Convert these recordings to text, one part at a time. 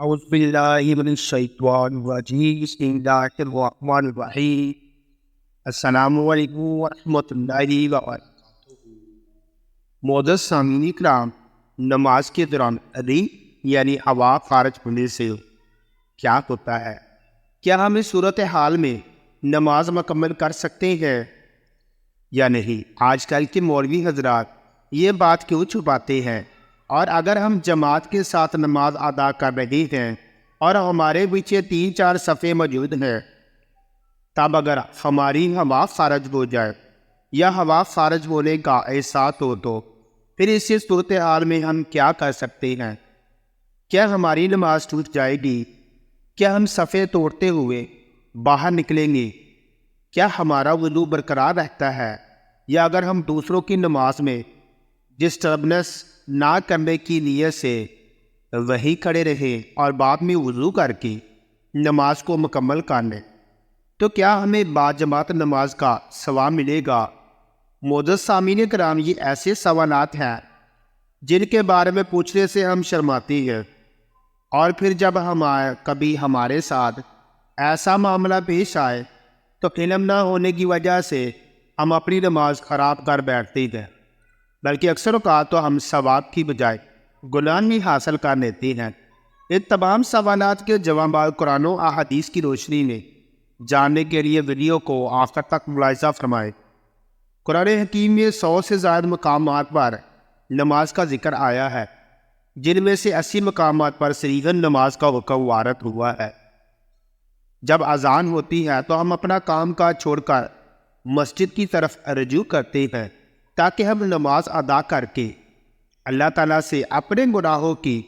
اعوذ باللہ من الشیطان الرجیم بسم اللہ الرحمن الرحیم السلام علیکم ورحمۃ اللہ وبرکاتہ۔ معزز سامعین کرام، نماز کے دوران یعنی ہوا خارج ہونے سے کیا ہوتا ہے؟ کیا ہم اس صورتحال میں نماز مکمل کر سکتے ہیں یا نہیں؟ آج کل کے مولوی حضرات یہ بات کیوں چھپاتے ہیں؟ اور اگر ہم جماعت کے ساتھ نماز ادا کر رہے ہیں اور ہمارے پیچھے 3-4 صفیں موجود ہیں، تب اگر ہماری ہوا خارج ہو جائے یا ہوا خارج ہونے کا احساس ہو تو پھر اس صورتحال میں ہم کیا کر سکتے ہیں؟ کیا ہماری نماز ٹوٹ جائے گی؟ کیا ہم صفیں توڑتے ہوئے باہر نکلیں گے؟ کیا ہمارا وضو برقرار رہتا ہے؟ یا اگر ہم دوسروں کی نماز میں ڈسٹربنس نہ کرنے کی نیت سے وہیں کھڑے رہیں اور بعد میں وضو کر کے نماز کو مکمل کر لیں تو کیا ہمیں باجماعت نماز کا ثواب ملے گا؟ معزز سامعین کرام، یہ ایسے سوالات ہیں جن کے بارے میں پوچھنے سے ہم شرماتے ہیں، اور پھر جب کبھی ہمارے ساتھ ایسا معاملہ پیش آئے تو علم نہ ہونے کی وجہ سے ہم اپنی نماز خراب کر بیٹھتے ہیں، بلکہ اکثر اوقات تو ہم ثواب کی بجائے گناہ ہی حاصل کر لیتے ہیں۔ ان تمام سوالات کے جوابات قرآن و احادیث کی روشنی میں جاننے کے لیے ویڈیو کو آخر تک ملاحظہ فرمائیں۔ قرآن حکیم میں 100 سے زائد مقامات پر نماز کا ذکر آیا ہے، جن میں سے 80 مقامات پر صریحاً نماز کا حکم وارد ہوا ہے۔ جب اذان ہوتی ہے تو ہم اپنا کام کاج چھوڑ کر مسجد کی طرف رجوع کرتے ہیں تاکہ ہم نماز ادا کر کے اللہ تعالیٰ سے اپنے گناہوں کی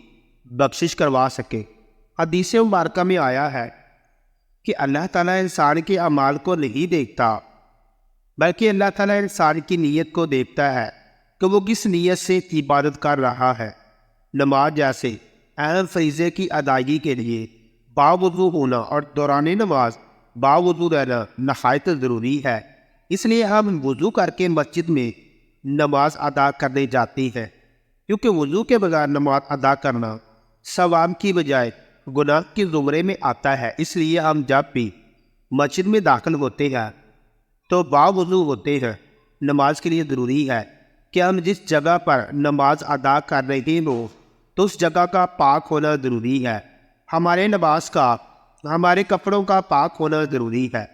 بخشش کروا سکیں۔ حدیث مبارکہ میں آیا ہے کہ اللہ تعالیٰ انسان کے اعمال کو نہیں دیکھتا، بلکہ اللہ تعالیٰ انسان کی نیت کو دیکھتا ہے کہ وہ کس نیت سے عبادت کر رہا ہے۔ نماز جیسے اہم فریضے کی ادائیگی کے لیے باوضو ہونا اور دوران نماز باوضو رہنا نہایت ضروری ہے۔ اس لیے ہم وضو کر کے مسجد میں نماز ادا کرنے جاتے ہیں، کیونکہ وضو کے بغیر نماز ادا کرنا ثواب کی بجائے گناہ کے زمرے میں آتا ہے۔ اس لیے ہم جب بھی مسجد میں داخل ہوتے ہیں تو باوضو ہوتے ہیں۔ نماز کے لیے ضروری ہے کہ ہم جس جگہ پر نماز ادا کر رہے ہوں تو اس جگہ کا پاک ہونا ضروری ہے۔ ہمارے لباس کا، ہمارے کپڑوں کا پاک ہونا ضروری ہے۔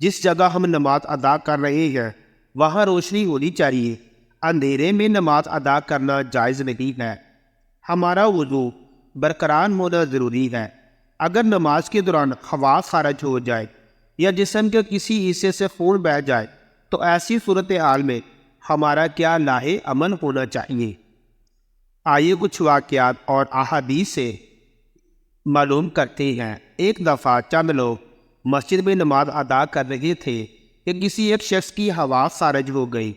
جس جگہ ہم نماز ادا کر رہے ہیں وہاں روشنی ہونی چاہیے۔ اندھیرے میں نماز ادا کرنا جائز نہیں ہے۔ ہمارا وضو برقرار ہونا ضروری ہے۔ اگر نماز کے دوران ہوا خارج ہو جائے یا جسم کے کسی حصے سے خون بہہ جائے تو ایسی صورتحال میں ہمارا کیا لاہ عمل ہونا چاہیے؟ آئیے کچھ واقعات اور احادیث سے معلوم کرتے ہیں۔ ایک دفعہ چند لوگ مسجد میں نماز ادا کر رہے تھے کہ کسی ایک شخص کی ہوا خارج ہو گئی۔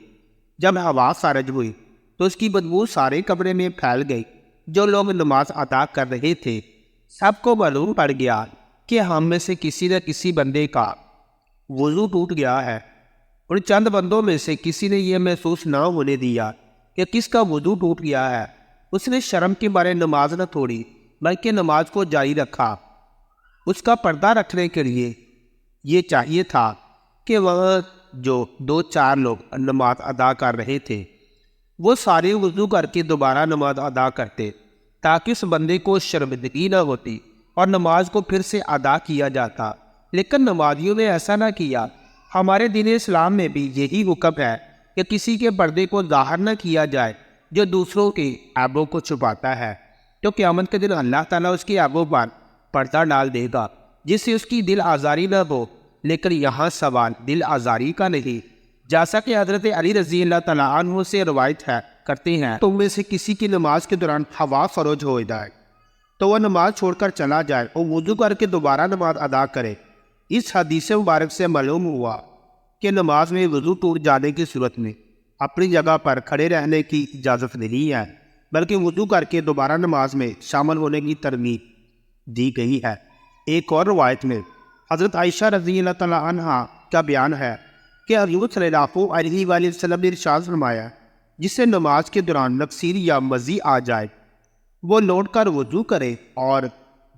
جب ہوا خارج ہوئی تو اس کی بدبو سارے کمرے میں پھیل گئی۔ جو لوگ نماز ادا کر رہے تھے سب کو معلوم پڑ گیا کہ ہم میں سے کسی نہ کسی بندے کا وضو ٹوٹ گیا ہے۔ ان چند بندوں میں سے کسی نے یہ محسوس نہ ہونے دیا کہ کس کا وضو ٹوٹ گیا ہے۔ اس نے شرم کے مارے نماز نہ توڑی بلکہ نماز کو جاری رکھا۔ اس کا پردہ رکھنے کے لیے یہ چاہیے تھا کہ وہاں جو 2-4 لوگ نماز ادا کر رہے تھے وہ سارے وضو کر کے دوبارہ نماز ادا کرتے تاکہ اس بندے کو شرمندگی نہ ہوتی اور نماز کو پھر سے ادا کیا جاتا، لیکن نمازیوں نے ایسا نہ کیا۔ ہمارے دین اسلام میں بھی یہی حکم ہے کہ کسی کے پردے کو ظاہر نہ کیا جائے جو دوسروں کے عیبوں کو چھپاتا ہے، تو قیامت کے دن اللہ تعالیٰ اس کے عیبوں پر پردہ ڈال دے گا جس سے اس کی دل آزاری نہ ہو۔ لیکن یہاں سوال دل آزاری کا نہیں، جیسا کہ حضرت علی رضی اللہ تعالیٰ عنہ سے روایت کرتے ہیں، تم میں سے کسی کی نماز کے دوران ہوا خارج ہو جائے تو وہ نماز چھوڑ کر چلا جائے اور وضو کر کے دوبارہ نماز ادا کرے۔ اس حدیث مبارک سے معلوم ہوا کہ نماز میں وضو ٹوٹ جانے کی صورت میں اپنی جگہ پر کھڑے رہنے کی اجازت نہیں ہے، بلکہ وضو کر کے دوبارہ نماز میں شامل ہونے کی ترغیب دی گئی ہے۔ ایک اور روایت میں حضرت عائشہ رضی اللہ تعالیٰ عنہ کا بیان ہے کہ حضور صلی اللہ علیہ وآلہ وسلم نے ارشاد فرمایا، جس سے نماز کے دوران نقصیر یا مزی آ جائے وہ لوٹ کر وضو کرے اور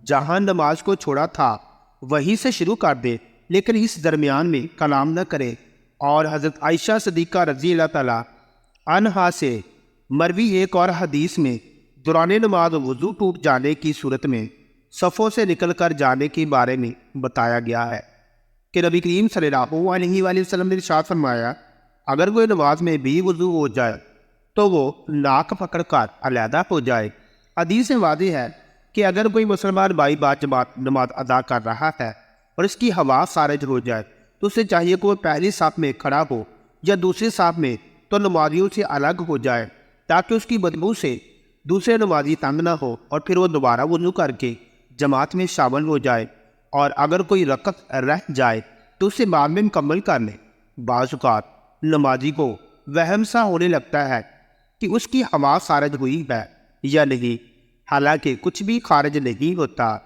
جہاں نماز کو چھوڑا تھا وہیں سے شروع کر دے، لیکن اس درمیان میں کلام نہ کرے۔ اور حضرت عائشہ صدیقہ رضی اللہ تعالیٰ عنہا سے مروی ایک اور حدیث میں دوران نماز وضو ٹوٹ جانے کی صورت میں صفوں سے نکل کر جانے کے بارے میں بتایا گیا ہے کہ نبی کریم صلی اللہ علیہ وآلہ وسلم نے ارشاد فرمایا، اگر کوئی نماز میں بھی وضو ہو جائے تو وہ ناک پکڑ کر علیحدہ ہو جائے۔ حدیث سے واضح ہے کہ اگر کوئی مسلمان بھائی باجماعت نماز ادا کر رہا ہے اور اس کی حواس خارج ہو جائے تو اسے چاہیے کہ وہ پہلی صف میں کھڑا ہو یا دوسری صف میں تو نمازیوں سے الگ ہو جائے، تاکہ اس کی بدبو سے دوسرے نمازی تنگ نہ ہو اور پھر وہ دوبارہ وضو کر کے جماعت میں شامل ہو جائے۔ اور اگر کوئی رکعت رہ جائے تو اسے بعد میں مکمل کر لے۔ بعض اوقات نمازی کو وہم سا ہونے لگتا ہے کہ اس کی حواس خارج ہوئی ہے یا نہیں، حالانکہ کچھ بھی خارج نہیں ہوتا۔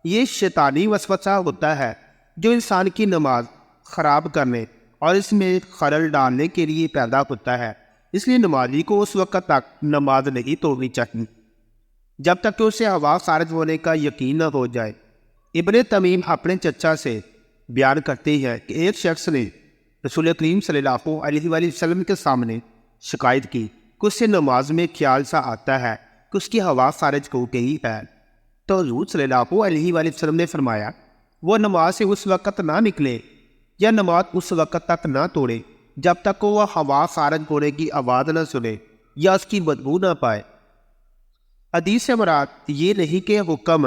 یہ شیطانی وسوسہ ہوتا ہے جو انسان کی نماز خراب کرنے اور اس میں خلل ڈالنے کے لیے پیدا ہوتا ہے۔ اس لیے نمازی کو اس وقت تک نماز نہیں توڑنی چاہیے جب تک کہ اسے حواس خارج ہونے کا یقین نہ ہو جائے۔ ابن تمیم اپنے چچا سے بیان کرتے ہیں کہ ایک شخص نے رسول کریم صلی اللہ علیہ وآلہ وسلم کے سامنے شکایت کی کہ اس سے نماز میں خیال سا آتا ہے کہ اس کی حواس خارج ہو گئی ہے، تو حضور صلی اللہ علیہ وآلہ وسلم نے فرمایا، وہ نماز سے اس وقت نہ نکلے یا نماز اس وقت تک نہ توڑے جب تک وہ حواس خارج ہونے کی آواز نہ سنے یا اس کی بدبو نہ پائے۔ حدیث سے مراد یہ نہیں کہ حکم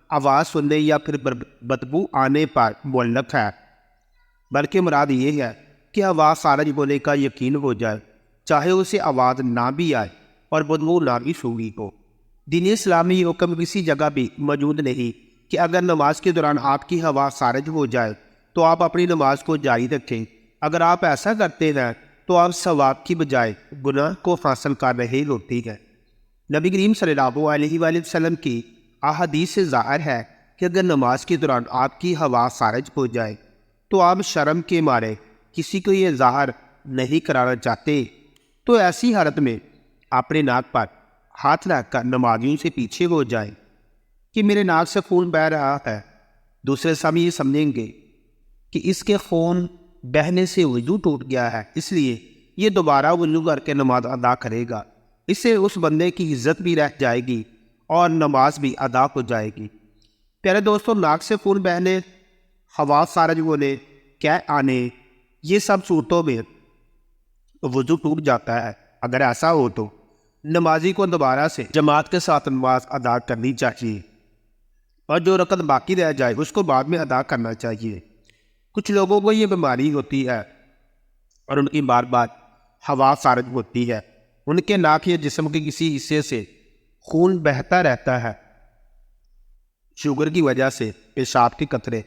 آواز سننے یا پھر بدبو آنے پر معلق ہے، بلکہ مراد یہ ہے کہ آواز خارج ہونے کا یقین ہو جائے، چاہے اسے آواز نہ بھی آئے اور بدبو نہ بھی سونگی ہو۔ دین اسلام میں یہ حکم کسی جگہ بھی موجود نہیں کہ اگر نماز کے دوران آپ کی حواس خارج ہو جائے تو آپ اپنی نماز کو جاری رکھیں۔ اگر آپ ایسا کرتے ہیں تو آپ ثواب کی بجائے گناہ کو حاصل کر رہے ہوتے ہیں۔ نبی کریم صلی اللہ علیہ وآلہ وسلم کی احادیث سے ظاہر ہے کہ اگر نماز کے دوران آپ کی حواس خارج ہو جائے تو آپ شرم کے مارے کسی کو یہ ظاہر نہیں کرانا چاہتے، تو ایسی حالت میں اپنے ناک پر ہاتھ رکھ کر نمازیوں سے پیچھے ہو جائیں کہ میرے ناک سے خون بہہ رہا ہے۔ دوسرے سامنے یہ سمجھیں گے کہ اس کے خون بہنے سے وضو ٹوٹ گیا ہے، اس لیے یہ دوبارہ وضو کر کے نماز ادا کرے گا۔ اس سے اس بندے کی عزت بھی رہ جائے گی اور نماز بھی ادا ہو جائے گی۔ پیارے دوستوں، ناک سے خون بہنے، حواس خارج ہونے، قے آنے، یہ سب صورتوں میں وضو ٹوٹ جاتا ہے۔ اگر ایسا ہو تو نمازی کو دوبارہ سے جماعت کے ساتھ نماز ادا کرنی چاہیے اور جو رکعت باقی رہ جائے اس کو بعد میں ادا کرنا چاہیے۔ کچھ لوگوں کو یہ بیماری ہوتی ہے اور ان کی بار بار حواس خارج ہوتی ہے، ان کے ناک یا جسم کے کسی حصے سے خون بہتا رہتا ہے۔ شوگر کی وجہ سے پیشاب کے قطرے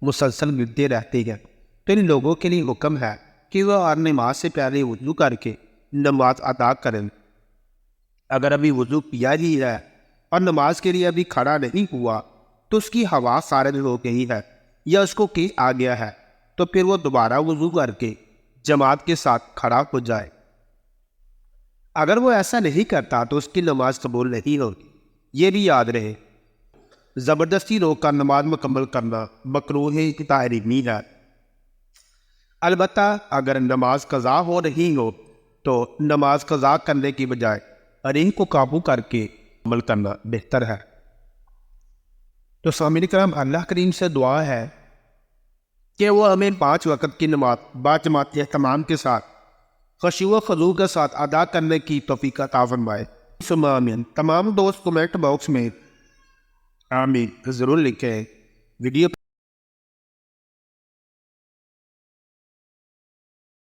مسلسل گرتے رہتے ہیں، تو ان لوگوں کے لیے حکم ہے کہ وہ ہر نماز سے پہلے وضو کر کے نماز ادا کریں۔ اگر ابھی وضو کیا ہی ہے اور نماز کے لیے ابھی کھڑا نہیں ہوا تو اس کی حواس خارج ہو گئی ہے یا اس کو کی آ گیا ہے، تو پھر وہ دوبارہ وضو کر کے جماعت کے ساتھ کھڑا ہو جائے۔ اگر وہ ایسا نہیں کرتا تو اس کی نماز قبول نہیں ہوگی۔ یہ بھی یاد رہے، زبردستی روک کر نماز مکمل کرنا مکروہ تحریمی ہے۔ البتہ اگر نماز قضا ہو رہی ہو تو نماز قضا کرنے کی بجائے ریح کو قابو کر کے عمل کرنا بہتر ہے۔ تو سامعین کرام، اللہ کریم سے دعا ہے کہ وہ ہمیں 5 وقت کی نماز باجماعت اہتمام کے ساتھ خشوع و خضوع کے ساتھ ادا کرنے کی توفیق عطا فرمائے۔ ثم آمین۔ تمام دوست کمنٹ باکس میں آمین ضرور لکھیں۔ ویڈیو